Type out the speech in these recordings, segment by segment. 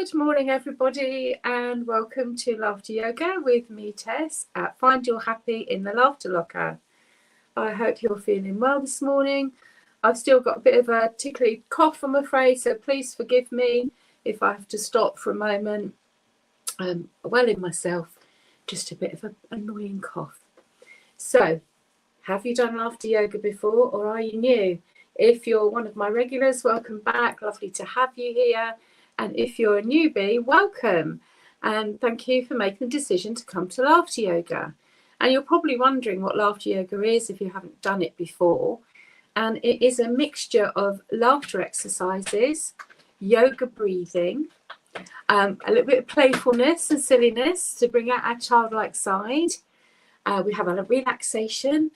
Good morning, everybody, and welcome to Laughter Yoga with me, Tess, at Find Your Happy in the Laughter Locker. I hope you're feeling well this morning. I've still got a bit of a tickly cough, I'm afraid, so please forgive me if I have to stop for a moment. I'm well in myself, just a bit of an annoying cough. So, have you done Laughter Yoga before, or are you new? If you're one of my regulars, welcome back. Lovely to have you here. And if you're a newbie, welcome. And thank you for making the decision to come to Laughter Yoga. And you're probably wondering what Laughter Yoga is if you haven't done it before. And it is a mixture of laughter exercises, yoga breathing, a little bit of playfulness and silliness to bring out our childlike side. We have a relaxation,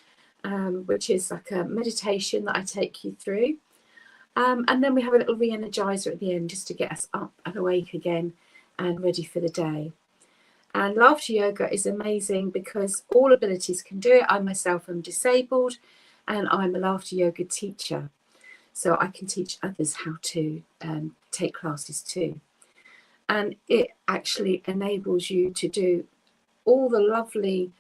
which is like a meditation that I take you through. And then we have a little re-energizer at the end just to get us up and awake again and ready for the day. And Laughter Yoga is amazing because all abilities can do it. I myself am disabled and I'm a Laughter Yoga teacher. So I can teach others how to take classes too. And it actually enables you to do all the lovely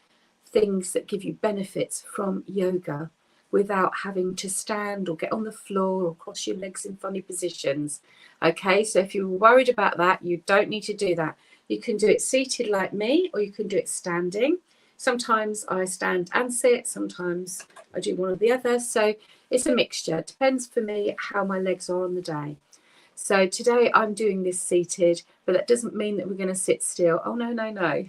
things that give you benefits from yoga without having to stand or get on the floor or cross your legs in funny positions. Okay, so if you're worried about that, you don't need to do that. You can do it seated like me, or you can do it standing. Sometimes I stand and sit, sometimes I do one or the other. So it's a mixture. It depends for me how my legs are on the day. So today I'm doing this seated, but that doesn't mean that we're going to sit still. Oh, no, no, no.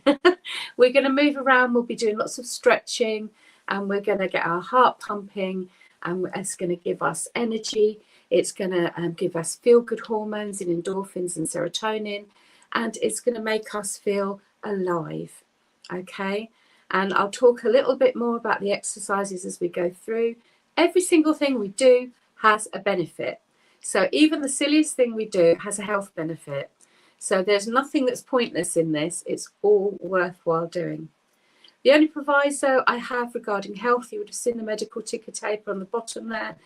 We're going to move around. We'll be doing lots of stretching and we're going to get our heart pumping and it's going to give us energy. It's going to give us feel-good hormones and endorphins and serotonin, and it's going to make us feel alive. Okay. And I'll talk a little bit more about the exercises as we go through. Every single thing we do has a benefit. So even the silliest thing we do has a health benefit. So there's nothing that's pointless in this. It's all worthwhile doing. The only proviso I have regarding health, you would have seen the medical ticker tape on the bottom there,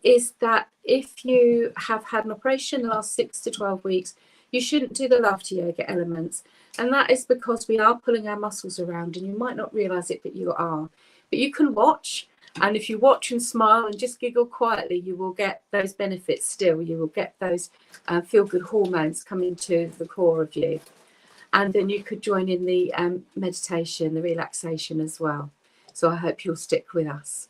is that if you have had an operation in the last 6 to 12 weeks, you shouldn't do the Laughter Yoga elements. And that is because we are pulling our muscles around and you might not realise it, but you are. But you can watch. And if you watch and smile and just giggle quietly, you will get those benefits still. You will get those feel-good hormones coming to the core of you. And then you could join in the meditation, the relaxation as well. So I hope you'll stick with us.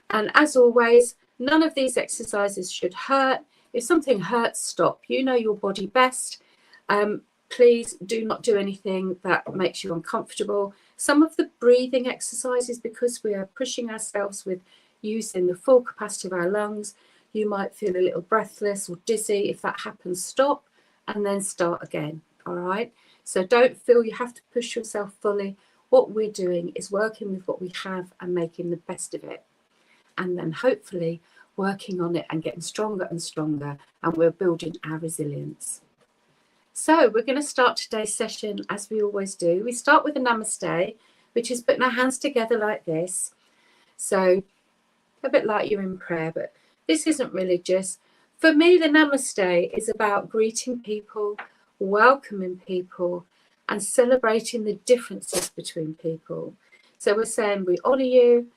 And as always, none of these exercises should hurt. If something hurts, stop. You know your body best. Please do not do anything that makes you uncomfortable. Some of the breathing exercises, because we are pushing ourselves with using the full capacity of our lungs, you might feel a little breathless or dizzy. If that happens, stop and then start again. All right. So don't feel you have to push yourself fully. What we're doing is working with what we have and making the best of it. And then hopefully working on it and getting stronger and stronger. And we're building our resilience. So we're going to start today's session as we always do. We start with a namaste, which is putting our hands together like this. So a bit like you're in prayer, but this isn't religious. For me, the namaste is about greeting people, welcoming people, and celebrating the differences between people. So we're saying we honour you,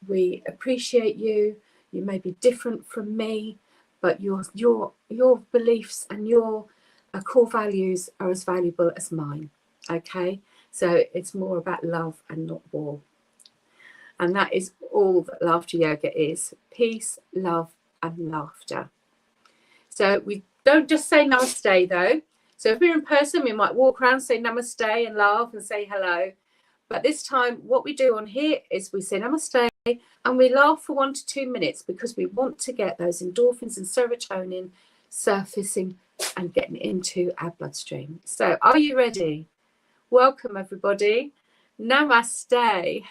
we appreciate you. You may be different from me, but your beliefs and your core values are as valuable as mine. Okay, so it's more about love and not war. And that is all that Laughter Yoga is: peace, love, and laughter. So we don't just say namaste though. So if we're in person, we might walk around, say namaste and laugh and say hello. But this time, what we do on here is we say namaste and we laugh for 1 to 2 minutes because we want to get those endorphins and serotonin surfacing and getting into our bloodstream. So are you ready? Welcome, everybody. Namaste.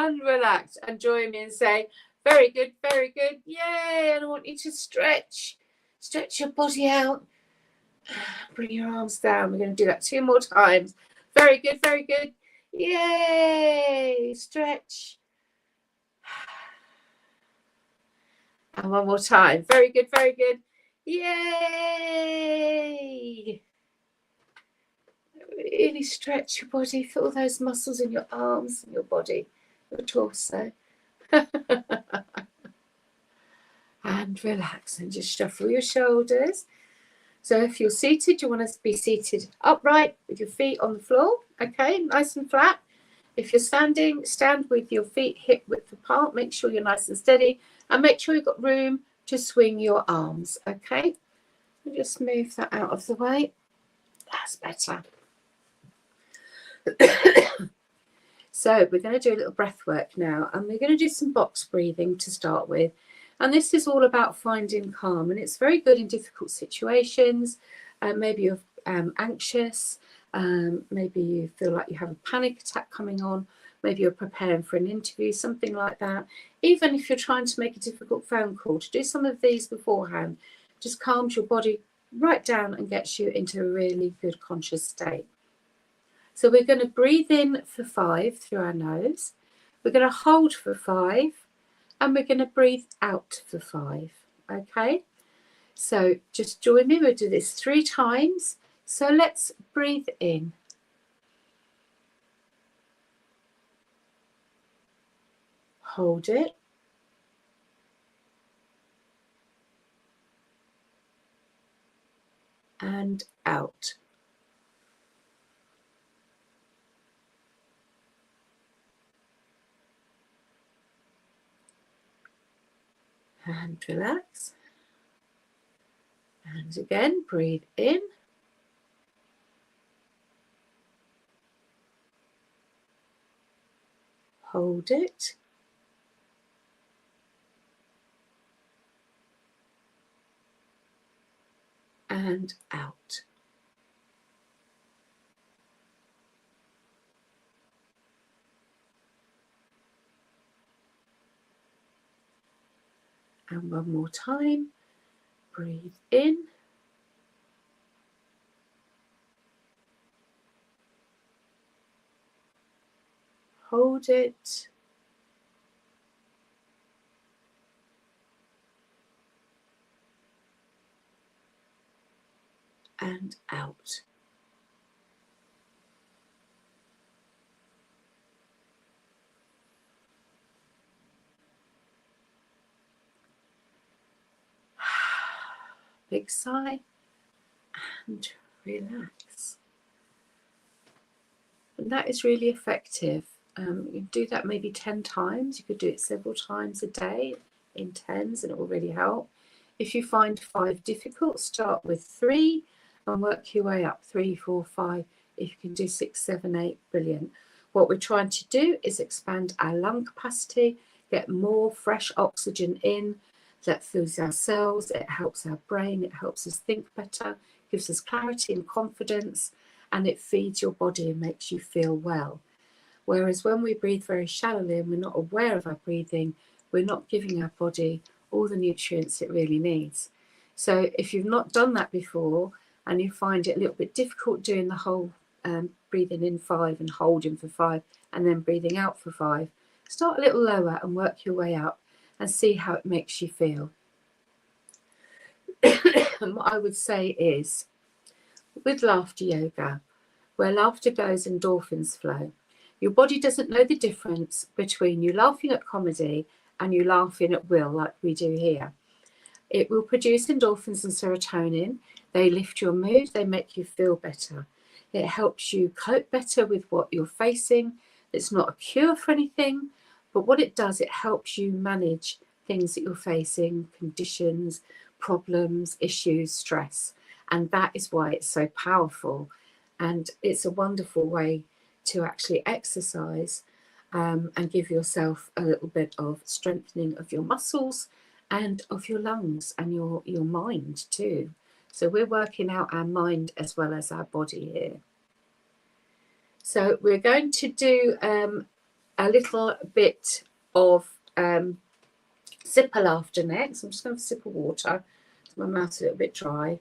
And relax and join me and say, very good, yay. And I want you to stretch your body out, bring your arms down. We're going to do that 2 more times. Very good, yay. Stretch. And 1 more time. Very good, yay. Really stretch your body. Feel those muscles in your arms and your body, your torso. And relax and just shuffle your shoulders. So if you're seated, you want to be seated upright with your feet on the floor, okay, nice and flat. If you're standing, stand with your feet hip width apart. Make sure you're nice and steady, and make sure you've got room to swing your arms, okay? We'll just move that out of the way. That's better. So we're going to do a little breath work now, and we're going to do some box breathing to start with. And this is all about finding calm, and it's very good in difficult situations. Maybe you're anxious, maybe you feel like you have a panic attack coming on, maybe you're preparing for an interview, something like that. Even if you're trying to make a difficult phone call, to do some of these beforehand just calms your body right down and gets you into a really good conscious state. So we're going to breathe in for 5 through our nose. We're going to hold for 5. And we're going to breathe out for 5. Okay? So just join me. We'll do this 3 times. So let's breathe in. Hold it. And out. And relax. And again, breathe in. Hold it. And out. And 1 more time. Breathe in. Hold it. And out. Big sigh and relax. And that is really effective. You can do that maybe 10 times. You could do it several times a day in 10s, and it will really help. If you find 5 difficult, start with 3 and work your way up. 3, 4, 5. If you can do 6, 7, 8, brilliant. What we're trying to do is expand our lung capacity, get more fresh oxygen in. That fills our cells, it helps our brain, it helps us think better, gives us clarity and confidence, and it feeds your body and makes you feel well. Whereas when we breathe very shallowly and we're not aware of our breathing, we're not giving our body all the nutrients it really needs. So if you've not done that before, and you find it a little bit difficult doing the whole breathing in 5 and holding for 5 and then breathing out for 5, start a little lower and work your way up and see how it makes you feel. And what I would say is, with laughter yoga, where laughter goes, endorphins flow. Your body doesn't know the difference between you laughing at comedy and you laughing at will, like we do here. It will produce endorphins and serotonin. They lift your mood, they make you feel better. It helps you cope better with what you're facing. It's not a cure for anything, but what it does, it helps you manage things that you're facing, conditions, problems, issues, stress. And that is why it's so powerful. And it's a wonderful way to actually exercise and give yourself a little bit of strengthening of your muscles and of your lungs and your mind too. So we're working out our mind as well as our body here. So we're going to do a little bit of sip of laughter next. I'm just going to have a sip of water. My mouth's a little bit dry.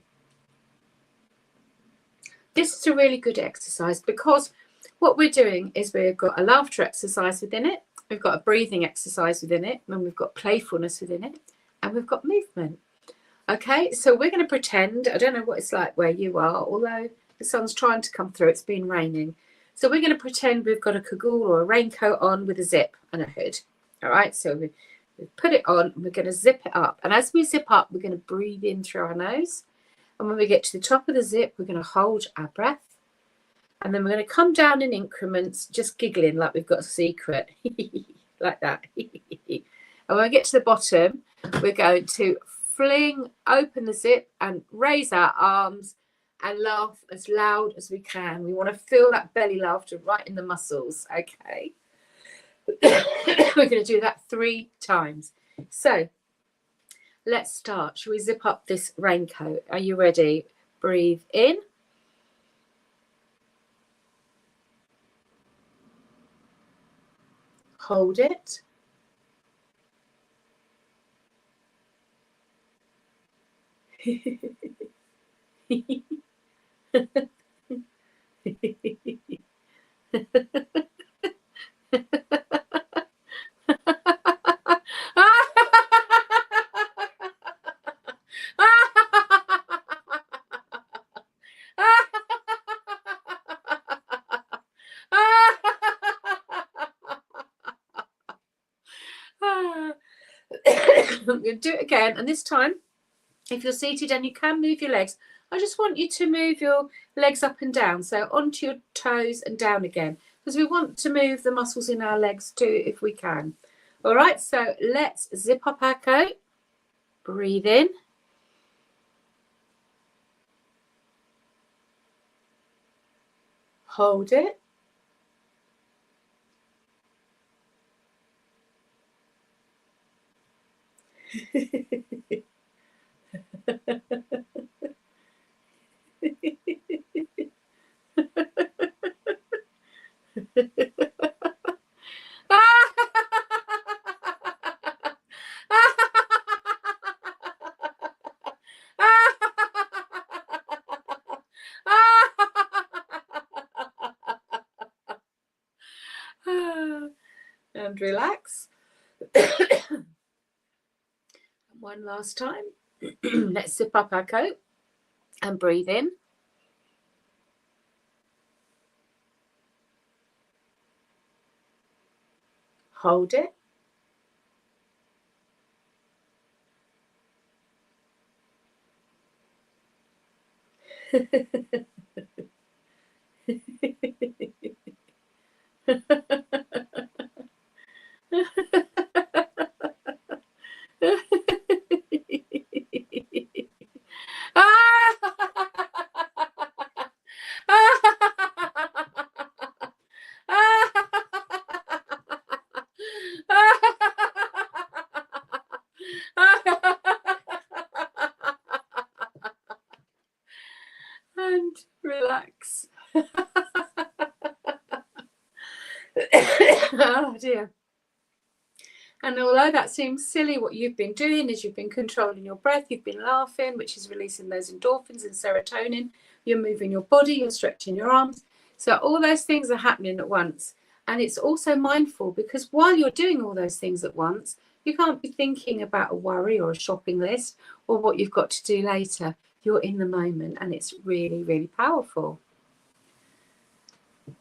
This is a really good exercise because what we're doing is we've got a laughter exercise within it, we've got a breathing exercise within it, and we've got playfulness within it, and we've got movement. Okay, so we're going to pretend, I don't know what it's like where you are, although the sun's trying to come through, it's been raining. So we're going to pretend we've got a cagoule or a raincoat on with a zip and a hood. All right, so we put it on and we're going to zip it up. And as we zip up, we're going to breathe in through our nose. And when we get to the top of the zip, we're going to hold our breath. And then we're going to come down in increments, just giggling like we've got a secret, like that. And when we get to the bottom, we're going to fling open the zip and raise our arms and laugh as loud as we can. We want to feel that belly laughter right in the muscles, okay? We're going to do that 3 times. So let's start. Shall we zip up this raincoat? Are you ready? Breathe in. Hold it. I'm going to do it again, and this time, if you're seated and you can move your legs, I just want you to move your legs up and down, so onto your toes and down again, because we want to move the muscles in our legs too if we can. All right, so let's zip up our coat, breathe in, hold it, and relax. One last time. Let's zip up our coat and breathe in. Hold it. And relax. Oh dear. And although that seems silly, what you've been doing is you've been controlling your breath, you've been laughing, which is releasing those endorphins and serotonin. You're moving your body, you're stretching your arms. So all those things are happening at once. And it's also mindful, because while you're doing all those things at once, you can't be thinking about a worry or a shopping list or what you've got to do later. You're in the moment, and it's really, really powerful.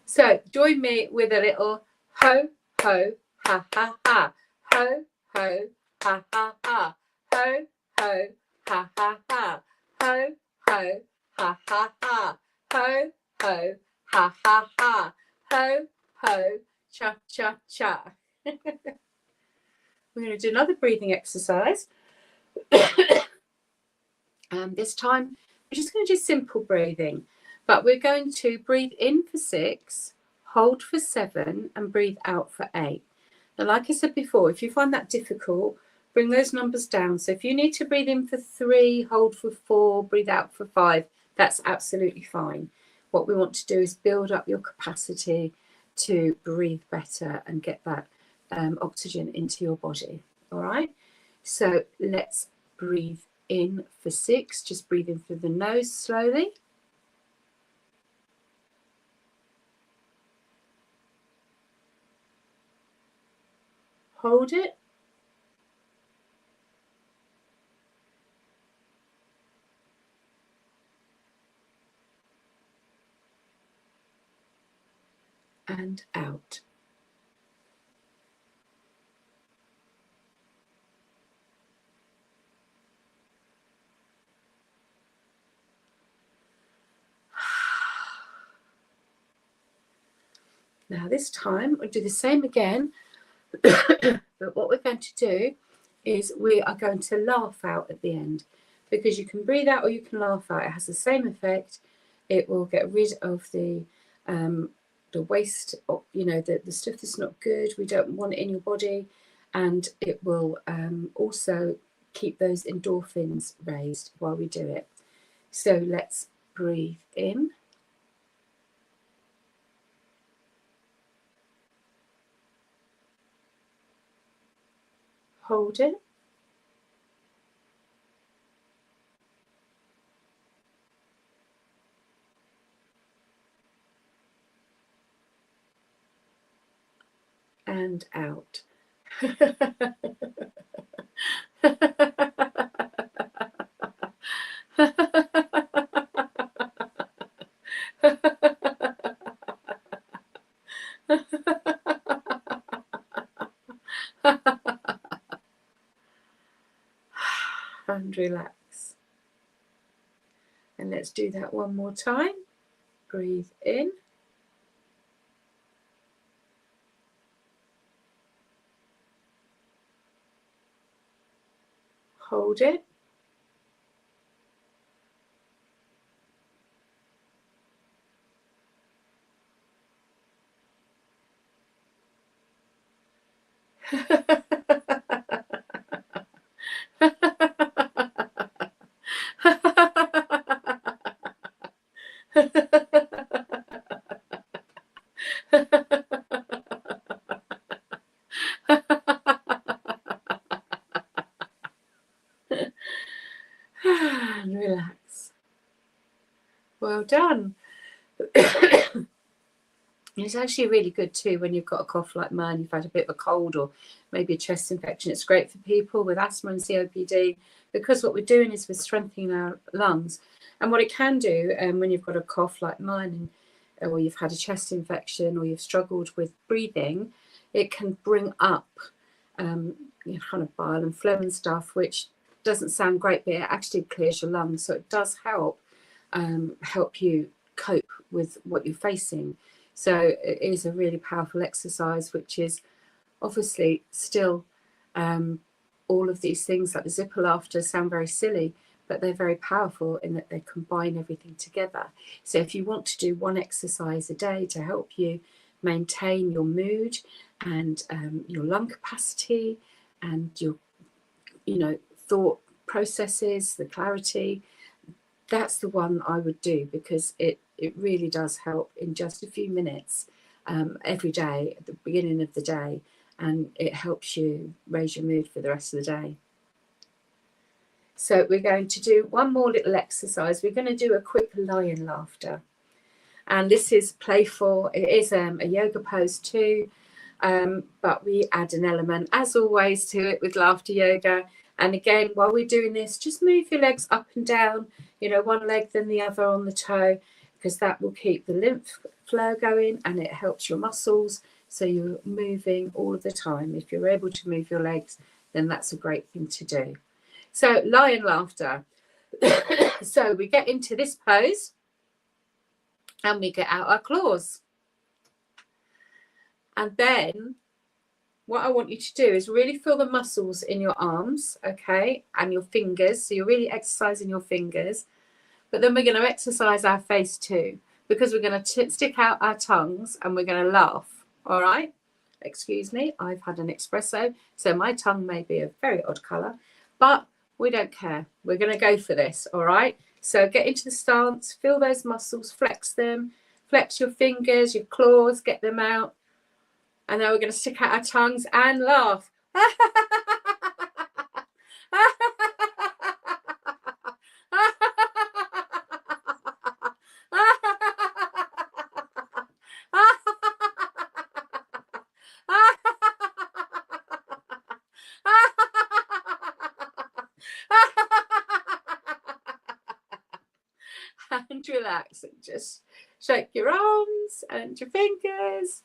So join me with a little ho, ho, ha, ha, ha. Ho, ho, ha, ha, ha. Ho, ho, ha, ha, ha. Ho, ho, ha, ha, ha. Ho, ho, ha, ha, ha. Ho, ho, cha, cha, cha. We're going to do another breathing exercise. This time, we're just going to do simple breathing, but we're going to breathe in for 6, hold for 7, and breathe out for 8. Now, like I said before, if you find that difficult, bring those numbers down. So if you need to breathe in for 3, hold for 4, breathe out for 5, that's absolutely fine. What we want to do is build up your capacity to breathe better and get that oxygen into your body. All right, so let's breathe in for 6. Just breathe in through the nose slowly. Hold it. And out. Now this time we'll do the same again, but what we're going to do is we are going to laugh out at the end, because you can breathe out or you can laugh out. It has the same effect. It will get rid of the waste, you know, the stuff that's not good. We don't want it in your body, and it will also keep those endorphins raised while we do it. So let's breathe in. Hold it. And out. And relax. And let's do that one more time. Breathe in. Hold it. And relax. Well done. It's actually really good too when you've got a cough like mine, you've had a bit of a cold or maybe a chest infection. It's great for people with asthma and COPD, because what we're doing is we're strengthening our lungs. And what it can do when you've got a cough like mine, or you've had a chest infection, or you've struggled with breathing, it can bring up kind of bile and phlegm and stuff, which doesn't sound great, but it actually clears your lungs. So it does help you cope with what you're facing. So it is a really powerful exercise, which is obviously still all of these things like the zipper laughter sound very silly, but they're very powerful in that they combine everything together. So if you want to do one exercise a day to help you maintain your mood and your lung capacity and your thought processes, the clarity, that's the one I would do, because it really does help in just a few minutes every day at the beginning of the day. and it helps you raise your mood for the rest of the day. So we're going to do one more little exercise. We're going to do a quick lion laughter. And this is playful. It is a yoga pose too, but we add an element, as always, to it with laughter yoga. And again, while we're doing this, just move your legs up and down, one leg then the other on the toe, because that will keep the lymph flow going and it helps your muscles. So you're moving all of the time. If you're able to move your legs, then that's a great thing to do. So lion laughter. So we get into this pose and we get out our claws. And then what I want you to do is really feel the muscles in your arms, okay, and your fingers. So you're really exercising your fingers. But then we're going to exercise our face too, because we're going to stick out our tongues and we're going to laugh, all right? Excuse me, I've had an espresso, so my tongue may be a very odd colour, but we don't care. We're going to go for this, all right? So get into the stance, feel those muscles, flex them, flex your fingers, your claws, get them out. And then we're going to stick out our tongues and laugh. And relax and just shake your arms and your fingers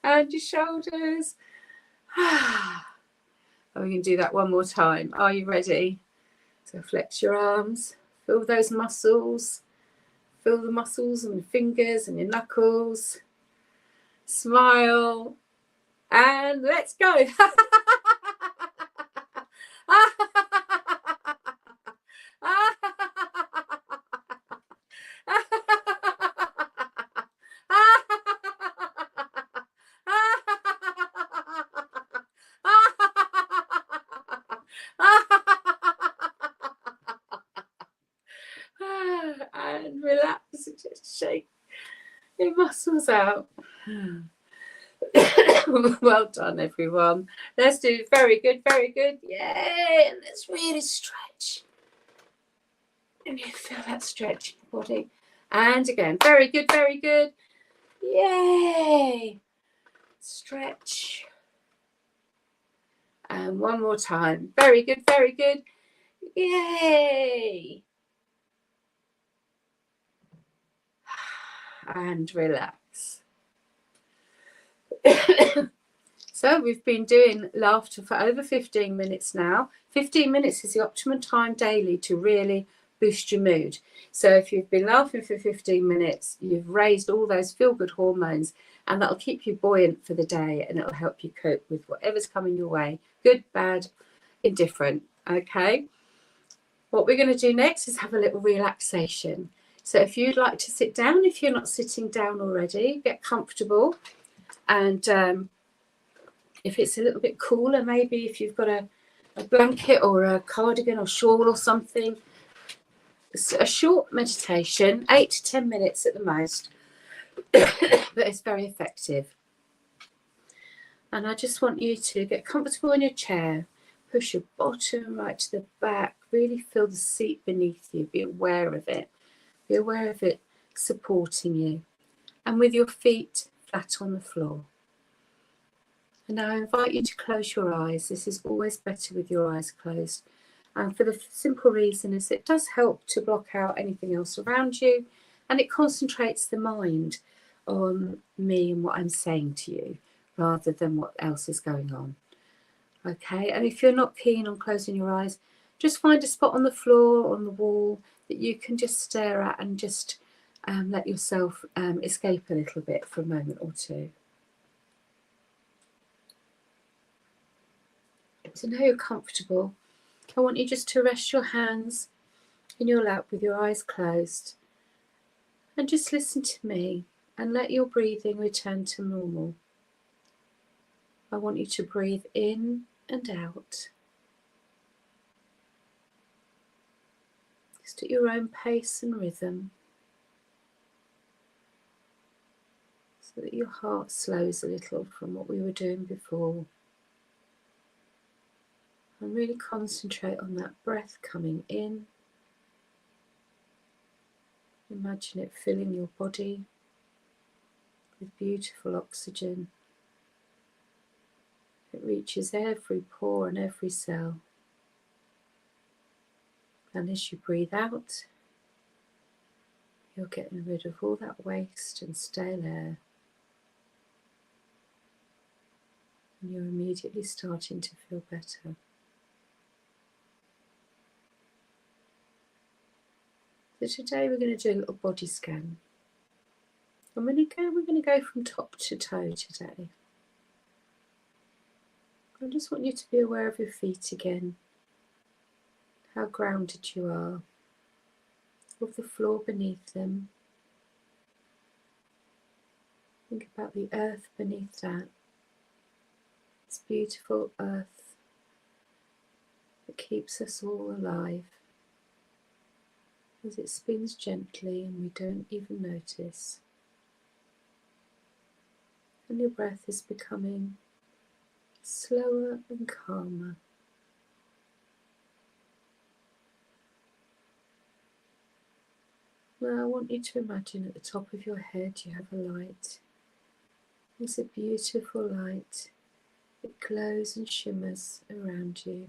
and your shoulders. And we can do that one more time. Are you ready? So flex your arms, feel those muscles, feel the muscles and your fingers and your knuckles. Smile and let's go. And relax and just shake your muscles out. Well done, everyone. Let's do very good, very good. Yay! And let's really stretch. And you feel that stretch in your body. And again, very good, very good. Yay! Stretch. And one more time. Very good, very good. Yay! And relax. So we've been doing laughter for over 15 minutes now. 15 minutes is the optimum time daily to really boost your mood. So if you've been laughing for 15 minutes, you've raised all those feel-good hormones, and that'll keep you buoyant for the day, and it'll help you cope with whatever's coming your way, good, bad, indifferent. Okay, what we're going to do next is have a little relaxation. So if you'd like to sit down, if you're not sitting down already, get comfortable. And if it's a little bit cooler, maybe if you've got a blanket or a cardigan or shawl or something. It's a short meditation, 8 to 10 minutes at the most, but it's very effective. And I just want you to get comfortable in your chair, push your bottom right to the back, really feel the seat beneath you, be aware of it. Be aware of it supporting you, and with your feet flat on the floor. And now I invite you to close your eyes. This is always better with your eyes closed. And for the simple reason is it does help to block out anything else around you, and it concentrates the mind on me and what I'm saying to you rather than what else is going on. Okay, and if you're not keen on closing your eyes, just find a spot on the floor or on the wall that you can just stare at and just let yourself escape a little bit for a moment or two. So now you're comfortable, I want you just to rest your hands in your lap with your eyes closed and just listen to me and let your breathing return to normal. I want you to breathe in and out, just at your own pace and rhythm, so that your heart slows a little from what we were doing before. And really concentrate on that breath coming in. Imagine it filling your body with beautiful oxygen. It reaches every pore and every cell. And as you breathe out, you're getting rid of all that waste and stale air. And you're immediately starting to feel better. So today we're going to do a little body scan. And we're going to go from top to toe today. I just want you to be aware of your feet again, how grounded you are, of the floor beneath them. Think about the earth beneath that. This beautiful earth that keeps us all alive as it spins gently and we don't even notice. And your breath is becoming slower and calmer. Now I want you to imagine at the top of your head you have a light. It's a beautiful light. It glows and shimmers around you.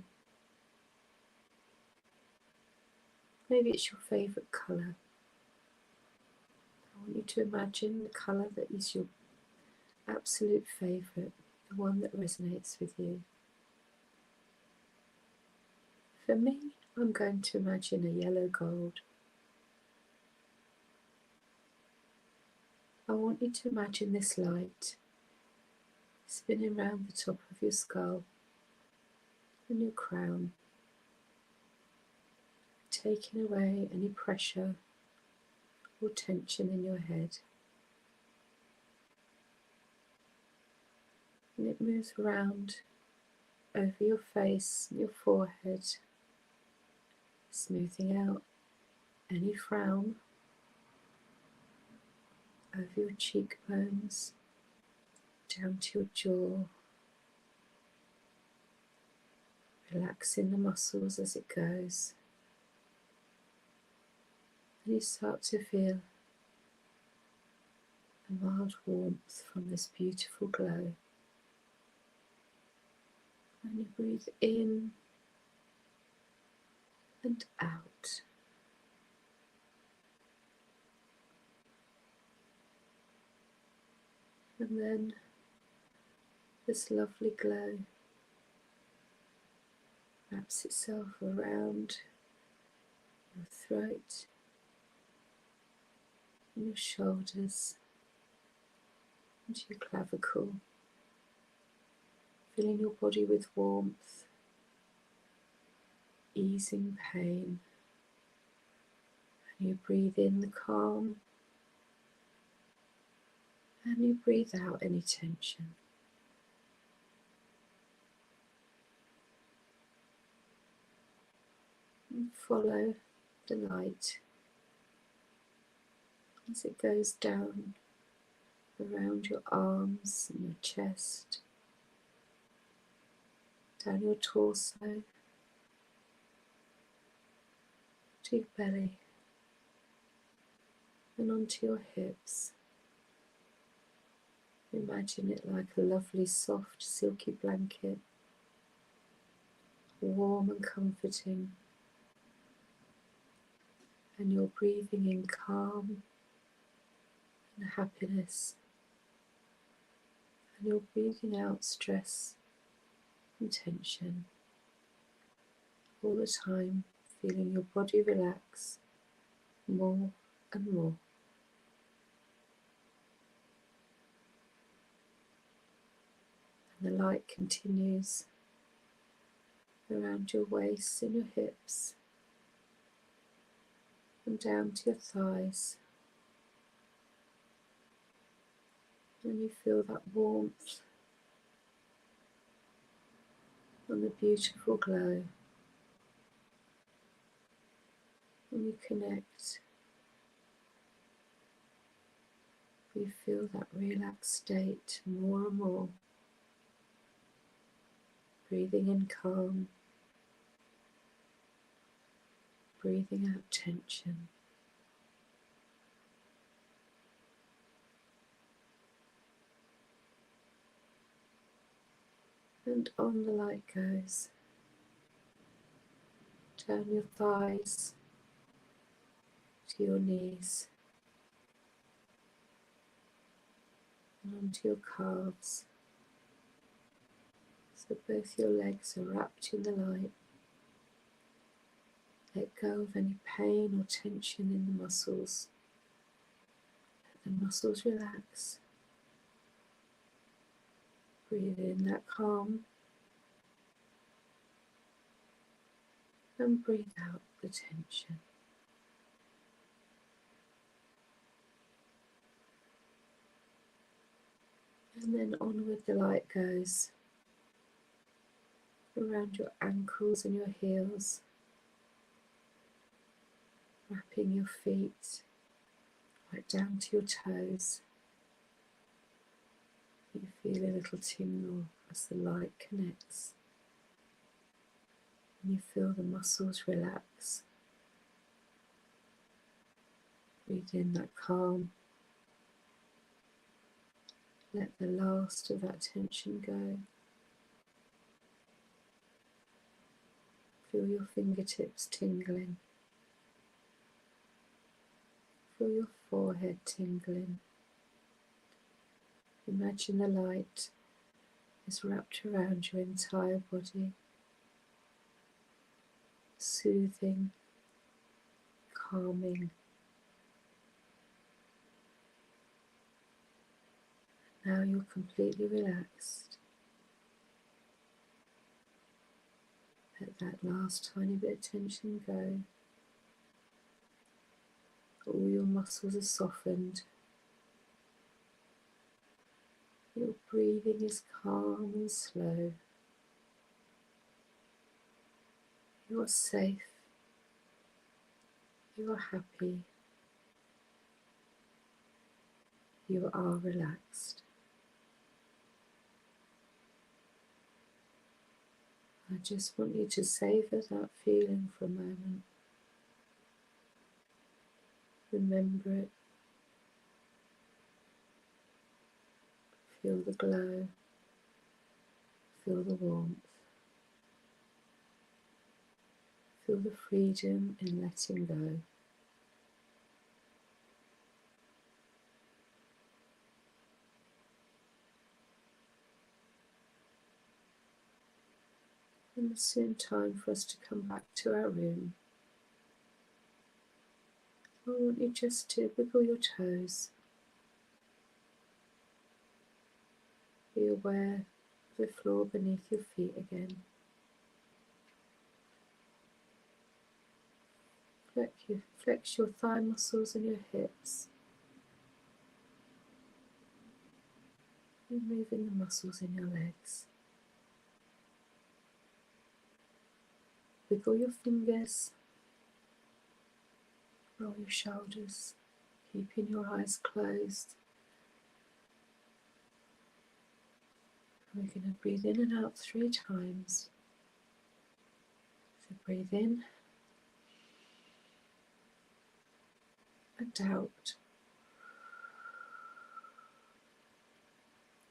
Maybe it's your favourite colour. I want you to imagine the colour that is your absolute favourite, the one that resonates with you. For me, I'm going to imagine a yellow gold. I want you to imagine this light spinning round the top of your skull and your crown, taking away any pressure or tension in your head. And it moves round over your face and your forehead, smoothing out any frown over your cheekbones, down to your jaw, relaxing the muscles as it goes. And you start to feel a mild warmth from this beautiful glow. And you breathe in and out. And then this lovely glow wraps itself around your throat and your shoulders into your clavicle, filling your body with warmth, easing pain. And you breathe in the calm and you breathe out any tension. And follow the light as it goes down around your arms and your chest, down your torso, to your belly, and onto your hips. Imagine it like a lovely, soft, silky blanket, warm and comforting. And you're breathing in calm and happiness. And you're breathing out stress and tension. All the time, feeling your body relax more and more. And the light continues around your waist and your hips and down to your thighs. And you feel that warmth and the beautiful glow. And you connect. You feel that relaxed state more and more. Breathing in calm breathing out tension. And on the light goes, down your thighs to your knees and onto your calves. So both your legs are wrapped in the light. Let go of any pain or tension in the muscles. Let the muscles relax. Breathe in that calm and breathe out the tension. And then onward the light goes around your ankles and your heels, wrapping your feet right down to your toes. You feel a little tingle as the light connects, and you feel the muscles relax. Breathe in that calm. Let the last of that tension go. Feel your fingertips tingling. Feel your forehead tingling. Imagine the light is wrapped around your entire body, soothing, calming. Now you're completely relaxed. Let that last tiny bit of tension go. All your muscles are softened. Your breathing is calm and slow. You are safe. You are happy. You are relaxed. I just want you to savor that feeling for a moment. Remember it. Feel the glow. Feel the warmth. Feel the freedom in letting go. And it's soon time for us to come back to our room. I want you just to wiggle your toes. Be aware of the floor beneath your feet again. Flex your thigh muscles and your hips. And moving the muscles in your legs. Wiggle your fingers. Roll your shoulders, keeping your eyes closed. We're going to breathe in and out 3 times. So breathe in and out.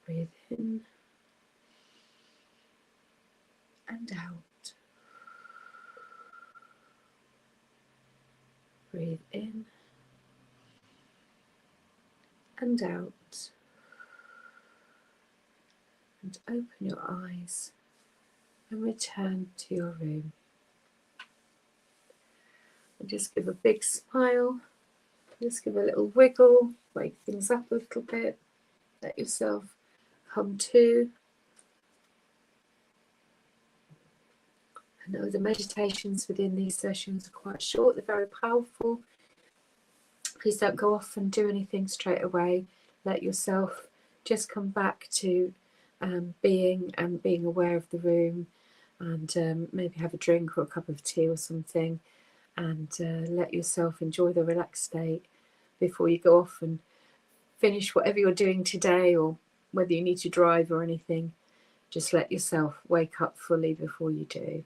Breathe in and out. Breathe in and out. And open your eyes and return to your room. And just give a big smile. Just give a little wiggle, wake things up a little bit. Let yourself come to. I know the meditations within these sessions are quite short, they're very powerful. Please don't go off and do anything straight away. Let yourself just come back to being aware of the room, and maybe have a drink or a cup of tea or something, and let yourself enjoy the relaxed state before you go off and finish whatever you're doing today, or whether you need to drive or anything. Just let yourself wake up fully before you do.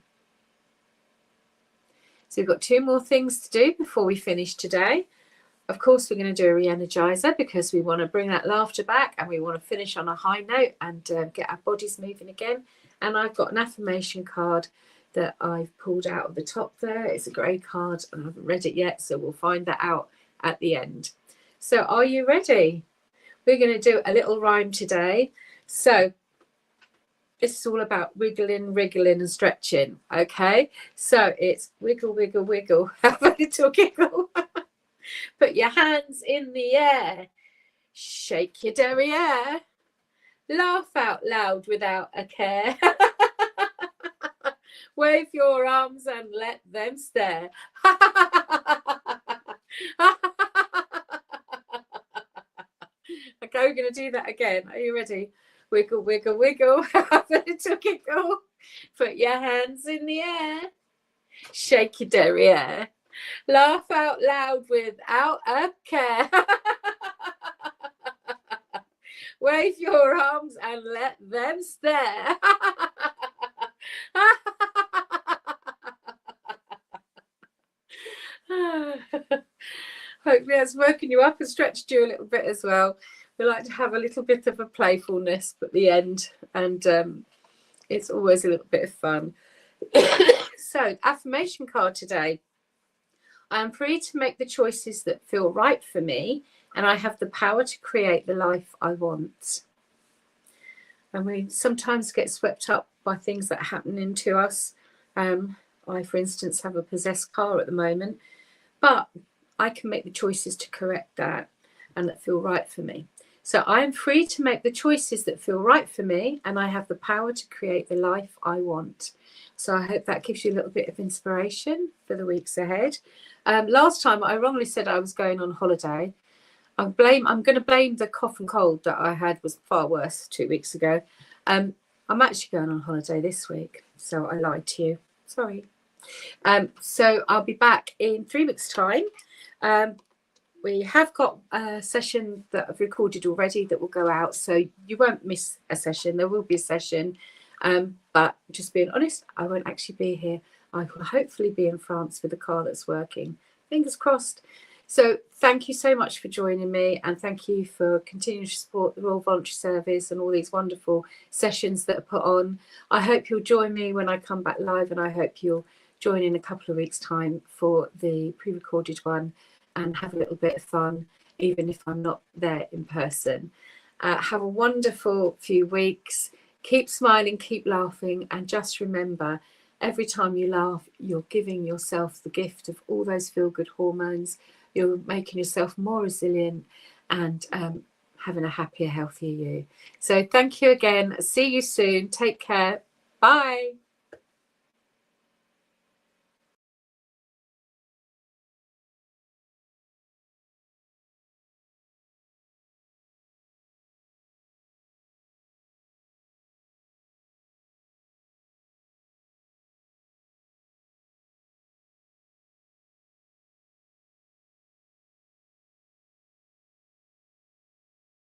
So we've got 2 more things to do before we finish today. Of course, we're going to do a re-energizer because we want to bring that laughter back and we want to finish on a high note and get our bodies moving again. And I've got an affirmation card that I've pulled out of the top there. It's a grey card and I haven't read it yet, so we'll find that out at the end. So are you ready? We're going to do a little rhyme today. So this is all about wiggling, wriggling and stretching, okay? So it's wiggle, wiggle, wiggle, have a little giggle. Put your hands in the air, shake your derriere, laugh out loud without a care. Wave your arms and let them stare. Okay, we're going to do that again. Are you ready? Wiggle, wiggle, wiggle, have a little giggle. Put your hands in the air, shake your derriere, laugh out loud without a care. Wave your arms and let them stare. Hopefully that's working you up and stretched you a little bit as well. We like to have a little bit of a playfulness at the end, and it's always a little bit of fun. So, affirmation card today. I am free to make the choices that feel right for me, and I have the power to create the life I want. And we sometimes get swept up by things that happen into us. I, for instance, have a possessed car at the moment, but I can make the choices to correct that and that feel right for me. So I am free to make the choices that feel right for me, and I have the power to create the life I want. So I hope that gives you a little bit of inspiration for the weeks ahead. Last time I wrongly said I was going on holiday. I'm going to blame the cough and cold that I had was far worse 2 weeks ago. I'm actually going on holiday this week, so I lied to you. Sorry. So I'll be back in 3 weeks' time. We have got a session that I've recorded already that will go out, so you won't miss a session. There will be a session, but just being honest, I won't actually be here. I will hopefully be in France with a car that's working. Fingers crossed. So thank you so much for joining me, and thank you for continuing to support the Royal Voluntary Service and all these wonderful sessions that are put on. I hope you'll join me when I come back live, and I hope you'll join in a couple of weeks' time for the pre-recorded one and have a little bit of fun, even if I'm not there in person. Have a wonderful few weeks. Keep smiling, keep laughing, and just remember, every time you laugh, you're giving yourself the gift of all those feel-good hormones. You're making yourself more resilient and having a happier, healthier you. So thank you again. See you soon. Take care. Bye.